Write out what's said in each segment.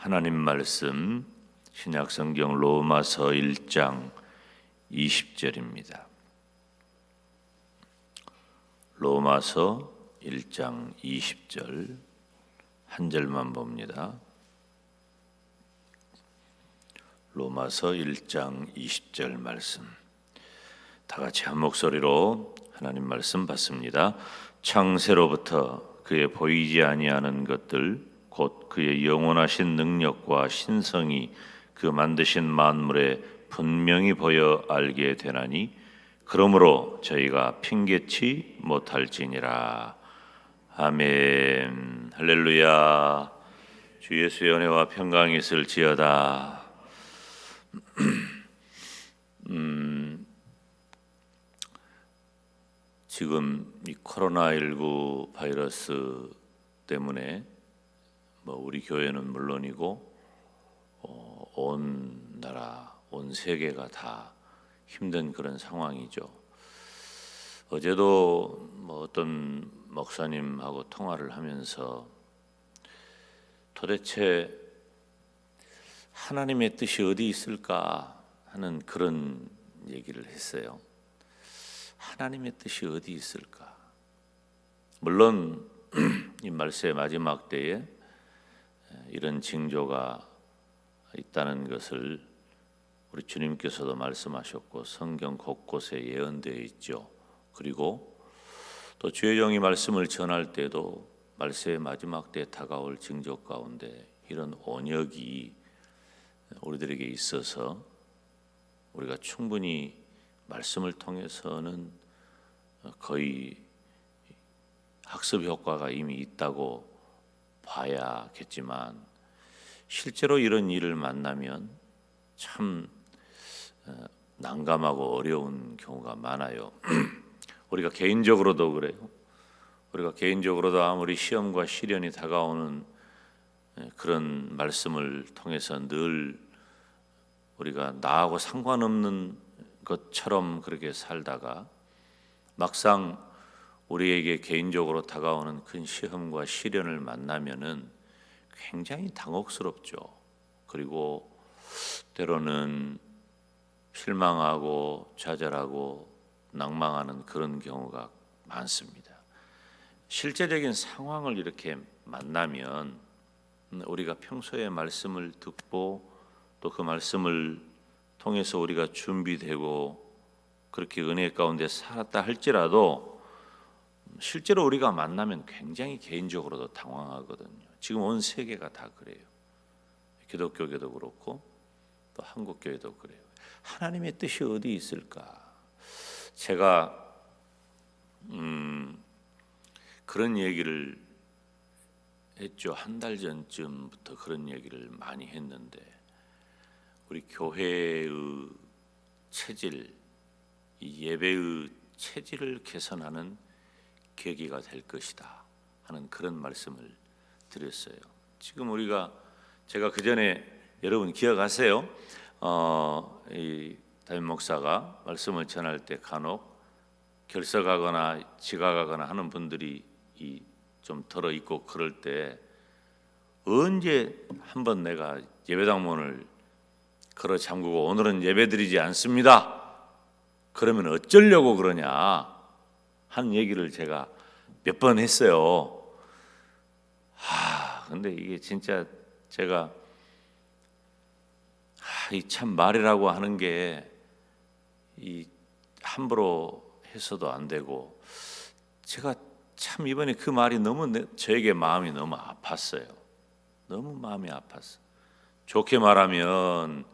하나님 말씀 신약성경 로마서 1장 20절입니다. 로마서 1장 20절 한 절만 봅니다. 로마서 1장 20절 말씀 다 같이 한 목소리로 하나님 말씀 받습니다. 창세로부터 그의 보이지 아니하는 것들 곧 그의 영원하신 능력과 신성이 그 만드신 만물에 분명히 보여 알게 되나니 그러므로 저희가 핑계치 못할지니라. 아멘. 할렐루야. 주 예수의 은혜와 평강이 있을지어다. 지금 이 코로나19 바이러스 때문에 우리 교회는 물론이고 온 나라, 온 세계가 다 힘든 그런 상황이죠. 어제도 어떤 목사님하고 통화를 하면서 도대체 하나님의 뜻이 어디 있을까 하는 그런 얘기를 했어요. 하나님의 뜻이 어디 있을까? 물론 이 말세의 마지막 때에 이런 징조가 있다는 것을 우리 주님께서도 말씀하셨고 성경 곳곳에 예언되어 있죠. 그리고 또 주의 종이 말씀을 전할 때도 말세의 마지막 때에 다가올 징조 가운데 이런 언역이 우리들에게 있어서 우리가 충분히 말씀을 통해서는 거의 학습 효과가 이미 있다고 봐야겠지만 실제로 이런 일을 만나면 참 난감하고 어려운 경우가 많아요. 우리가 개인적으로도 그래요. 우리가 개인적으로도 아무리 시험과 시련이 다가오는 그런 말씀을 통해서 늘 우리가 나하고 상관없는 것처럼 그렇게 살다가 막상 우리에게 개인적으로 다가오는 큰 시험과 시련을 만나면은 굉장히 당혹스럽죠. 그리고 때로는 실망하고 좌절하고 낭망하는 그런 경우가 많습니다. 실제적인 상황을 이렇게 만나면 우리가 평소에 말씀을 듣고 또 그 말씀을 통해서 우리가 준비되고 그렇게 은혜 가운데 살았다 할지라도 실제로 우리가 만나면 굉장히 개인적으로도 당황하거든요. 지금 온 세계가 다 그래요. 기독교계도 그렇고 또 한국교회도 그래요. 하나님의 뜻이 어디 있을까? 제가 그런 얘기를 했죠. 한 달 전쯤부터 그런 얘기를 많이 했는데 우리 교회의 체질, 이 예배의 체질을 개선하는 계기가 될 것이다 하는 그런 말씀을 드렸어요. 지금 제가 그 전에 여러분 기억하세요? 이 담임 목사가 말씀을 전할 때 간혹 결석하거나 지각하거나 하는 분들이 좀 들어 있고 그럴 때 언제 한번 내가 예배당 문을 걸어 잠그고 오늘은 예배드리지 않습니다. 그러면 어쩌려고 그러냐 하는 얘기를 제가 몇 번 했어요. 근데 이게 진짜 제가 이 참 말이라고 하는 게 이 함부로 해서도 안 되고 제가 참 이번에 그 말이 너무 저에게 마음이 너무 아팠어요. 너무 마음이 아팠어. 좋게 말하면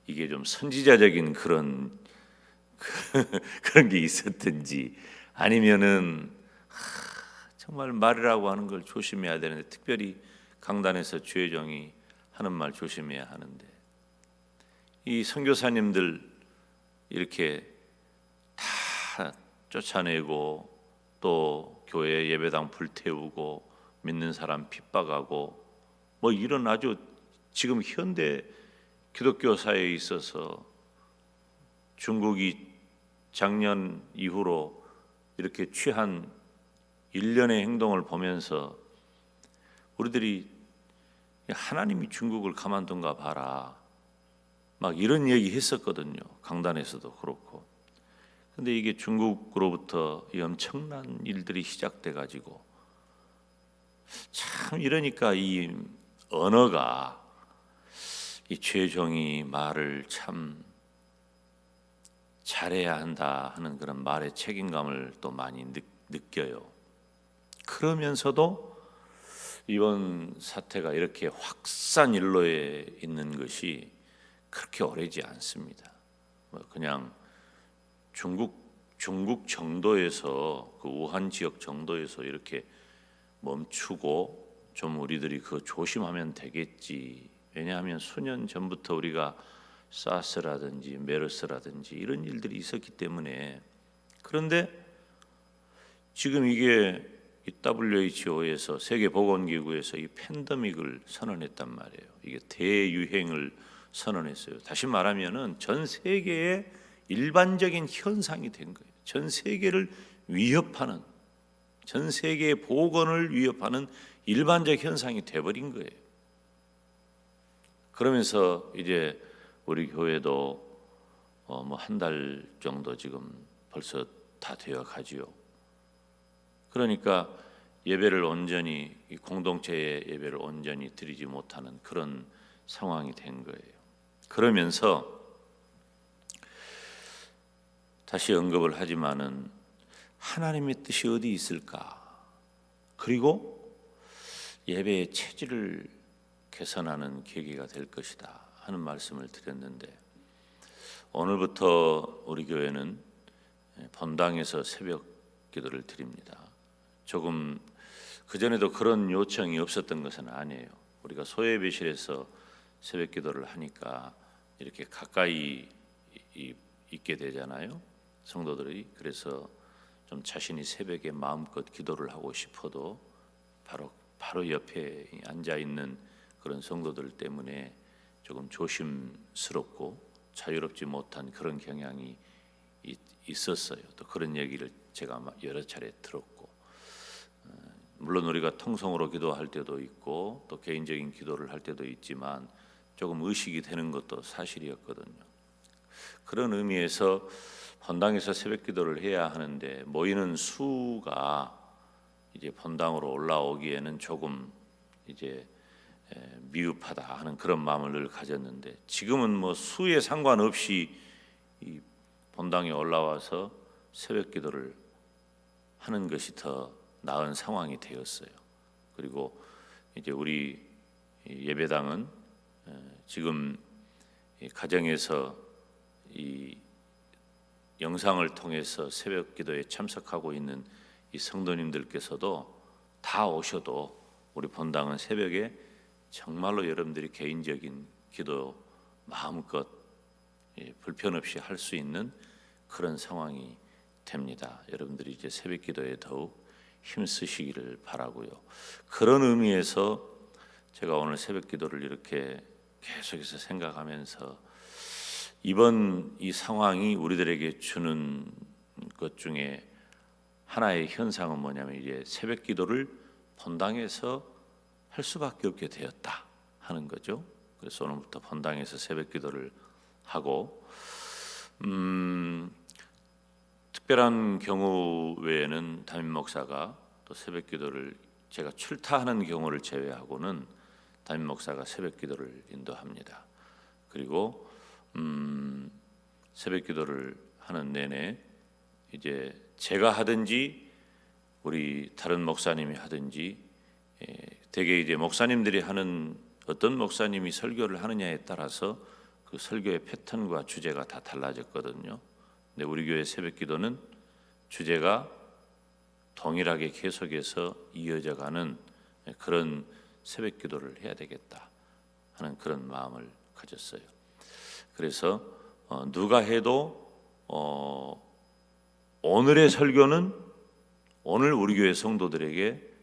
이게 좀 선지자적인 그런 게 있었든지 아니면은 정말 말이라고 하는 걸 조심해야 되는데 특별히 강단에서 주의 종이 하는 말 조심해야 하는데 이 선교사님들 이렇게 다 쫓아내고 또 교회 예배당 불태우고 믿는 사람 핍박하고 이런 아주 지금 현대 기독교 사회에 있어서 중국이 작년 이후로 이렇게 취한 일련의 행동을 보면서 우리들이 하나님이 중국을 가만둔가 봐라. 막 이런 얘기 했었거든요. 강단에서도 그렇고. 근데 이게 중국으로부터 이 엄청난 일들이 시작돼 가지고 참 이러니까 이 언어가 이 최종이 말을 참 잘해야 한다 하는 그런 말의 책임감을 또 많이 느껴요. 그러면서도 이번 사태가 이렇게 확산일로에 있는 것이 그렇게 오래지 않습니다. 그냥 중국 정도에서 그 우한 지역 정도에서 이렇게 멈추고 좀 우리들이 그 조심하면 되겠지. 왜냐하면 수년 전부터 우리가 사스라든지 메르스라든지 이런 일들이 있었기 때문에. 그런데 지금 이게 이 WHO에서 세계보건기구에서 이 팬데믹을 선언했단 말이에요. 이게 대유행을 선언했어요. 다시 말하면은 전 세계의 일반적인 현상이 된 거예요. 전 세계를 위협하는, 전 세계의 보건을 위협하는 일반적 현상이 돼버린 거예요. 그러면서 이제 우리 교회도 뭐 한 달 정도 지금 벌써 다 되어 가지요. 그러니까 예배를 온전히, 이 공동체의 예배를 온전히 드리지 못하는 그런 상황이 된 거예요. 그러면서 다시 언급을 하지만은 하나님의 뜻이 어디 있을까? 그리고 예배의 체질을 개선하는 계기가 될 것이다 하는 말씀을 드렸는데, 오늘부터 우리 교회는 본당에서 새벽 기도를 드립니다. 조금 그전에도 그런 요청이 없었던 것은 아니에요. 우리가 소예배실에서 새벽 기도를 하니까 이렇게 가까이 있게 되잖아요, 성도들이. 그래서 좀 자신이 새벽에 마음껏 기도를 하고 싶어도 바로 옆에 앉아 있는 그런 성도들 때문에 조금 조심스럽고 자유롭지 못한 그런 경향이 있었어요. 또 그런 얘기를 제가 여러 차례 들었고, 물론 우리가 통성으로 기도할 때도 있고 또 개인적인 기도를 할 때도 있지만 조금 의식이 되는 것도 사실이었거든요. 그런 의미에서 본당에서 새벽 기도를 해야 하는데 모이는 수가 이제 본당으로 올라오기에는 조금 이제 미흡하다 하는 그런 마음을 늘 가졌는데, 지금은 뭐 수에 상관없이 이 본당에 올라와서 새벽 기도를 하는 것이 더 나은 상황이 되었어요. 그리고 이제 우리 예배당은 지금 가정에서 이 영상을 통해서 새벽 기도에 참석하고 있는 이 성도님들께서도 다 오셔도 우리 본당은 새벽에 정말로 여러분들이 개인적인 기도 마음껏 불편 없이 할 수 있는 그런 상황이 됩니다. 여러분들이 이제 새벽 기도에 더욱 힘쓰시기를 바라고요. 그런 의미에서 제가 오늘 새벽 기도를 이렇게 계속해서 생각하면서 이번 이 상황이 우리들에게 주는 것 중에 하나의 현상은 뭐냐면, 이제 새벽 기도를 본당에서 할 수밖에 없게 되었다 하는 거죠. 그래서 오늘부터 본당에서 새벽 기도를 하고, 특별한 경우 외에는 담임 목사가 또 새벽 기도를, 제가 출타하는 경우를 제외하고는 담임 목사가 새벽 기도를 인도합니다. 그리고 새벽 기도를 하는 내내 이제 제가 하든지 우리 다른 목사님이 하든지, 대개 이제 목사님들이 하는, 어떤 목사님이 설교를 하느냐에 따라서 그 설교의 패턴과 주제가 다 달라졌거든요. 근데 우리 교회 새벽 기도는 주제가 동일하게 계속해서 이어져가는 그런 새벽 기도를 해야 되겠다 하는 그런 마음을 가졌어요. 그래서 누가 해도 오늘의 설교는 오늘 우리 교회 성도들에게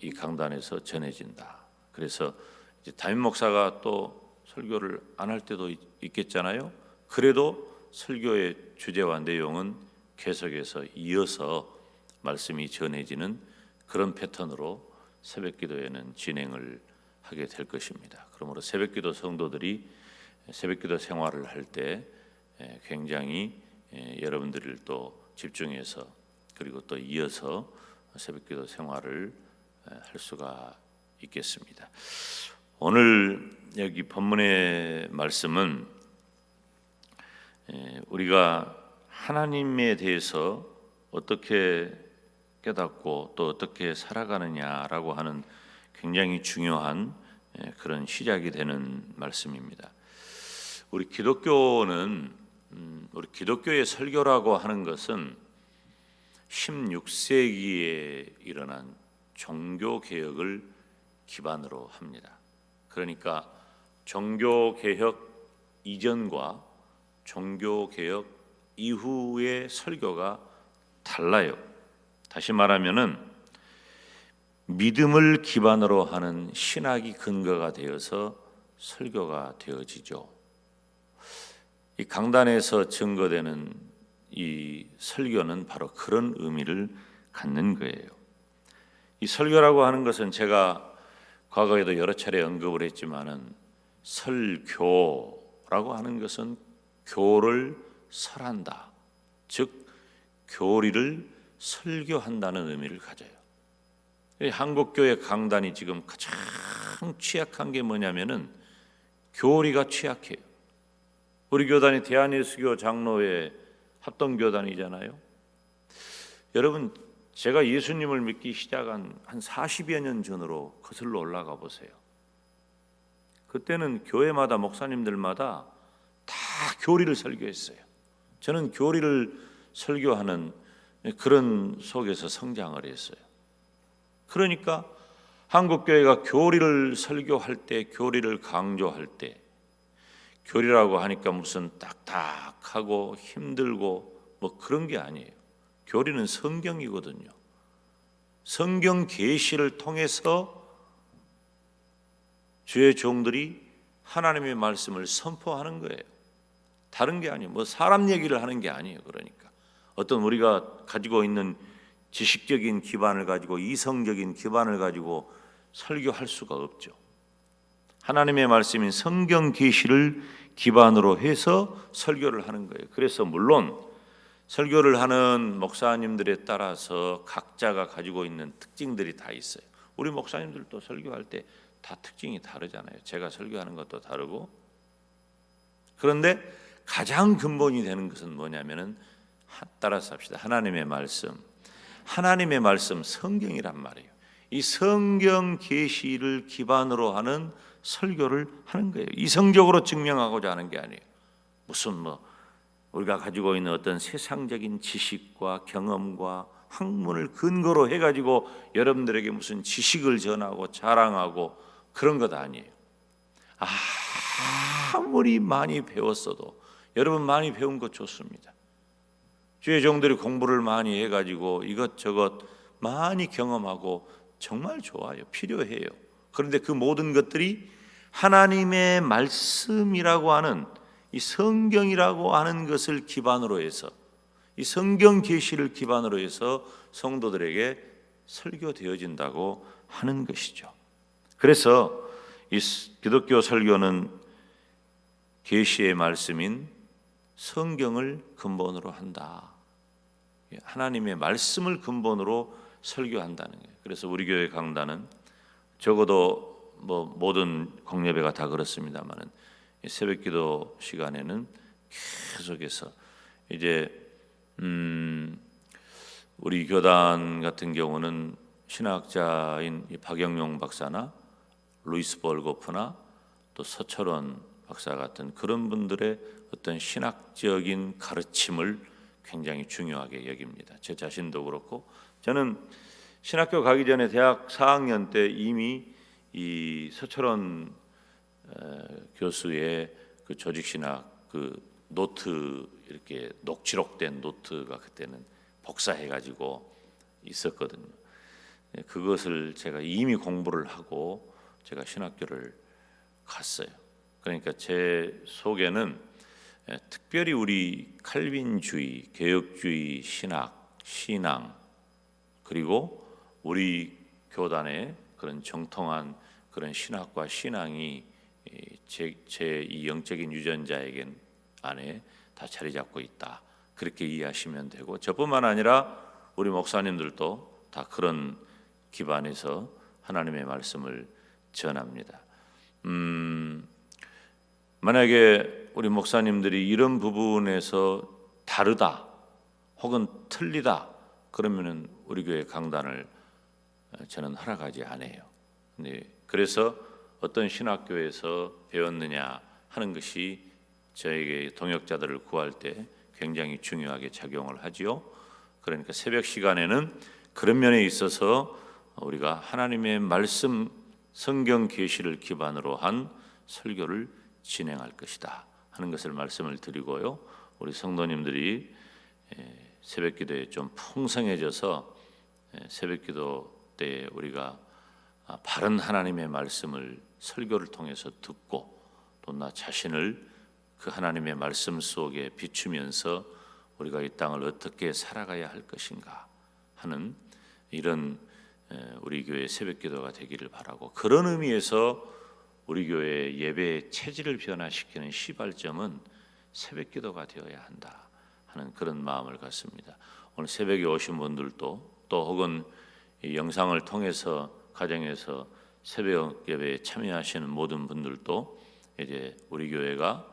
이 강단에서 전해진다. 그래서 이제 담임 목사가 또 설교를 안 할 때도 있겠잖아요. 그래도 설교의 주제와 내용은 계속해서 이어서 말씀이 전해지는 그런 패턴으로 새벽 기도에는 진행을 하게 될 것입니다. 그러므로 새벽기도 성도들이 새벽기도 생활을 할 때 굉장히 여러분들을 또 집중해서 그리고 또 이어서 새벽기도 생활을 할 수가 있겠습니다. 오늘 여기 본문의 말씀은 우리가 하나님에 대해서 어떻게 깨닫고 또 어떻게 살아가느냐라고 하는 굉장히 중요한 그런 시작이 되는 말씀입니다. 우리 기독교의 설교라고 하는 것은 16세기에 일어난 종교 개혁을 기반으로 합니다. 그러니까 종교 개혁 이전과 종교 개혁 이후의 설교가 달라요. 다시 말하면은 믿음을 기반으로 하는 신학이 근거가 되어서 설교가 되어지죠. 이 강단에서 증거되는 이 설교는 바로 그런 의미를 갖는 거예요. 이 설교라고 하는 것은 제가 과거에도 여러 차례 언급을 했지만은 설교라고 하는 것은 교를 설한다, 즉 교리를 설교한다는 의미를 가져요. 한국교회 강단이 지금 가장 취약한 게 뭐냐면은 교리가 취약해요. 우리 교단이 대한예수교 장로회 합동교단이잖아요. 여러분, 제가 예수님을 믿기 시작한 한 40여 년 전으로 거슬러 올라가 보세요. 그때는 교회마다 목사님들마다 다 교리를 설교했어요. 저는 교리를 설교하는 그런 속에서 성장을 했어요. 그러니까 한국교회가 교리를 설교할 때, 교리를 강조할 때, 교리라고 하니까 무슨 딱딱하고 힘들고 뭐 그런 게 아니에요. 교리는 성경이거든요. 성경 계시를 통해서 주의 종들이 하나님의 말씀을 선포하는 거예요. 다른 게 아니에요. 뭐 사람 얘기를 하는 게 아니에요. 그러니까 어떤 우리가 가지고 있는 지식적인 기반을 가지고 이성적인 기반을 가지고 설교할 수가 없죠. 하나님의 말씀인 성경 계시를 기반으로 해서 설교를 하는 거예요. 그래서 물론 설교를 하는 목사님들에 따라서 각자가 가지고 있는 특징들이 다 있어요. 우리 목사님들도 설교할 때 다 특징이 다르잖아요. 제가 설교하는 것도 다르고. 그런데 가장 근본이 되는 것은 뭐냐면은 따라서 합시다. 하나님의 말씀 성경이란 말이에요. 이 성경 계시를 기반으로 하는 설교를 하는 거예요. 이성적으로 증명하고자 하는 게 아니에요. 무슨 우리가 가지고 있는 어떤 세상적인 지식과 경험과 학문을 근거로 해가지고 여러분들에게 무슨 지식을 전하고 자랑하고 그런 것 아니에요. 아무리 많이 배웠어도 여러분 많이 배운 것 좋습니다. 주의 종들이 공부를 많이 해가지고 이것저것 많이 경험하고 정말 좋아요. 필요해요. 그런데 그 모든 것들이 하나님의 말씀이라고 하는 이 성경이라고 하는 것을 기반으로 해서 이 성경 계시를 기반으로 해서 성도들에게 설교되어진다고 하는 것이죠. 그래서 이 기독교 설교는 계시의 말씀인 성경을 근본으로 한다. 하나님의 말씀을 근본으로 설교한다는 거예요. 그래서 우리 교회 강단은 적어도 모든 공예배가 다 그렇습니다만은 새벽기도 시간에는 계속해서 이제 우리 교단 같은 경우는 신학자인 박영용 박사나 루이스 볼고프나 또 서철원 박사 같은 그런 분들의 어떤 신학적인 가르침을 굉장히 중요하게 여깁니다. 제 자신도 그렇고 저는 신학교 가기 전에 대학 4학년 때 이미 이 서철원 교수의 그 조직신학 그 노트 이렇게 녹취록된 노트가 그때는 복사해가지고 있었거든요. 그것을 제가 이미 공부를 하고 제가 신학교를 갔어요. 그러니까 제 속에는 특별히 우리 칼빈주의, 개혁주의 신앙 그리고 우리 교단의 그런 정통한 그런 신학과 신앙이 제 이 영적인 유전자에게 안에 다 자리 잡고 있다. 그렇게 이해하시면 되고, 저뿐만 아니라 우리 목사님들도 다 그런 기반에서 하나님의 말씀을 전합니다. 만약에 우리 목사님들이 이런 부분에서 다르다 혹은 틀리다 그러면은 우리 교회 강단을 저는 허락하지 않아요. 그래서 어떤 신학교에서 배웠느냐 하는 것이 저에게 동역자들을 구할 때 굉장히 중요하게 작용을 하지요. 그러니까 새벽 시간에는 그런 면에 있어서 우리가 하나님의 말씀 성경 계시를 기반으로 한 설교를 진행할 것이다 하는 것을 말씀을 드리고요. 우리 성도님들이 새벽 기도에 좀 풍성해져서 새벽 기도 때 우리가 바른 하나님의 말씀을 설교를 통해서 듣고 또 나 자신을 그 하나님의 말씀 속에 비추면서 우리가 이 땅을 어떻게 살아가야 할 것인가 하는 이런 우리 교회 새벽 기도가 되기를 바라고, 그런 의미에서 우리 교회 예배의 체질을 변화시키는 시발점은 새벽 기도가 되어야 한다 하는 그런 마음을 갖습니다. 오늘 새벽에 오신 분들도 또 혹은 이 영상을 통해서 가정에서 새벽 예배에 참여하시는 모든 분들도 이제 우리 교회가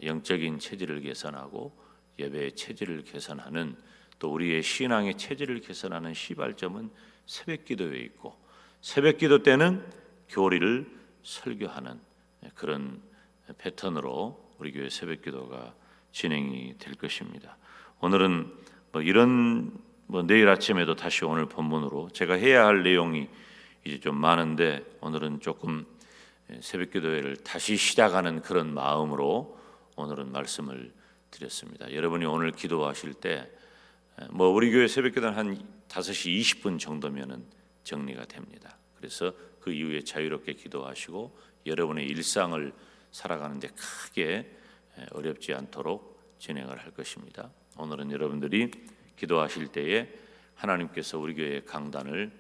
영적인 체질을 개선하고 예배의 체질을 개선하는, 또 우리의 신앙의 체질을 개선하는 시발점은 새벽 기도에 있고, 새벽 기도 때는 교리를 설교하는 그런 패턴으로 우리 교회 새벽 기도가 진행이 될 것입니다. 오늘은 내일 아침에도 다시 오늘 본문으로 제가 해야 할 내용이 이제 좀 많은데, 오늘은 조금 새벽 기도회를 다시 시작하는 그런 마음으로 오늘은 말씀을 드렸습니다. 여러분이 오늘 기도하실 때 우리 교회 새벽 기도는 한 5시 20분 정도면은 정리가 됩니다. 그래서 그 이후에 자유롭게 기도하시고 여러분의 일상을 살아가는데 크게 어렵지 않도록 진행을 할 것입니다. 오늘은 여러분들이 기도하실 때에 하나님께서 우리 교회의 강단을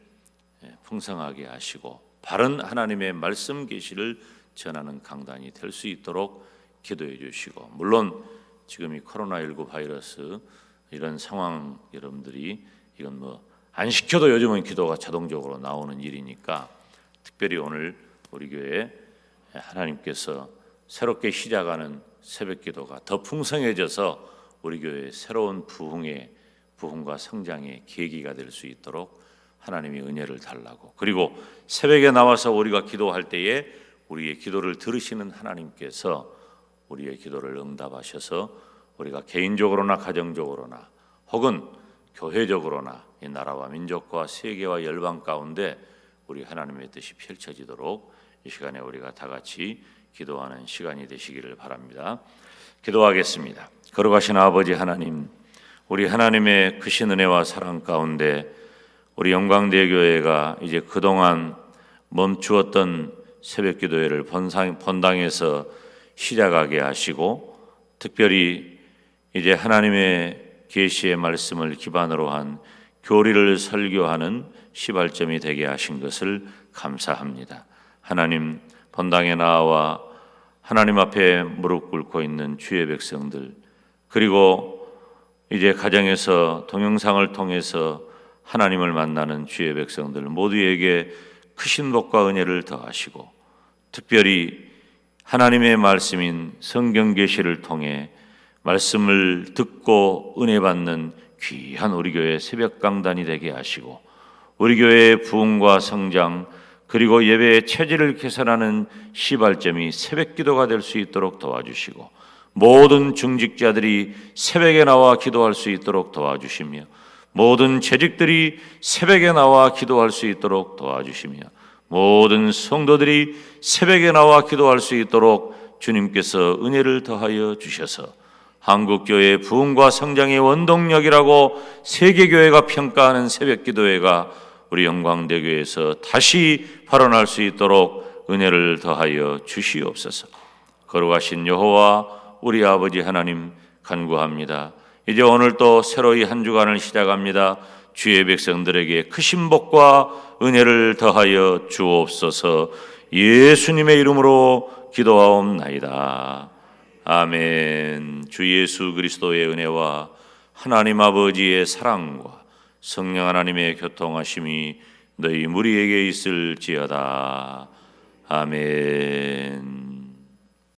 풍성하게 하시고 바른 하나님의 말씀 계시를 전하는 강단이 될 수 있도록 기도해 주시고, 물론 지금 이 코로나19 바이러스 이런 상황, 여러분들이 이건 안 시켜도 요즘은 기도가 자동적으로 나오는 일이니까 특별히 오늘 우리 교회에 하나님께서 새롭게 시작하는 새벽 기도가 더 풍성해져서 우리 교회의 새로운 부흥과 성장의 계기가 될 수 있도록 하나님이 은혜를 달라고, 그리고 새벽에 나와서 우리가 기도할 때에 우리의 기도를 들으시는 하나님께서 우리의 기도를 응답하셔서 우리가 개인적으로나 가정적으로나 혹은 교회적으로나 이 나라와 민족과 세계와 열방 가운데 우리 하나님의 뜻이 펼쳐지도록 이 시간에 우리가 다 같이 기도하는 시간이 되시기를 바랍니다. 기도하겠습니다. 거룩하신 아버지 하나님, 우리 하나님의 크신 은혜와 사랑 가운데 우리 영광대교회가 이제 그동안 멈추었던 새벽 기도회를 본당에서 시작하게 하시고, 특별히 이제 하나님의 계시의 말씀을 기반으로 한 교리를 설교하는 시발점이 되게 하신 것을 감사합니다. 하나님, 본당에 나와 하나님 앞에 무릎 꿇고 있는 주의 백성들, 그리고 이제 가정에서 동영상을 통해서 하나님을 만나는 주의 백성들 모두에게 크신 복과 은혜를 더하시고, 특별히 하나님의 말씀인 성경 계시를 통해 말씀을 듣고 은혜 받는 귀한 우리 교회 새벽 강단이 되게 하시고, 우리 교회의 부흥과 성장 그리고 예배의 체질을 개선하는 시발점이 새벽 기도가 될 수 있도록 도와주시고, 모든 중직자들이 새벽에 나와 기도할 수 있도록 도와주시며, 모든 재직들이 새벽에 나와 기도할 수 있도록 도와주시며, 모든 성도들이 새벽에 나와 기도할 수 있도록 주님께서 은혜를 더하여 주셔서 한국교회의 부흥과 성장의 원동력이라고 세계교회가 평가하는 새벽 기도회가 우리 영광대교회에서 다시 발원할 수 있도록 은혜를 더하여 주시옵소서. 거룩하신 여호와 우리 아버지 하나님, 간구합니다. 이제 오늘 또 새로이 한 주간을 시작합니다. 주의 백성들에게 크신 복과 은혜를 더하여 주옵소서. 예수님의 이름으로 기도하옵나이다. 아멘. 주 예수 그리스도의 은혜와 하나님 아버지의 사랑과 성령 하나님의 교통하심이 너희 무리에게 있을지어다. 아멘.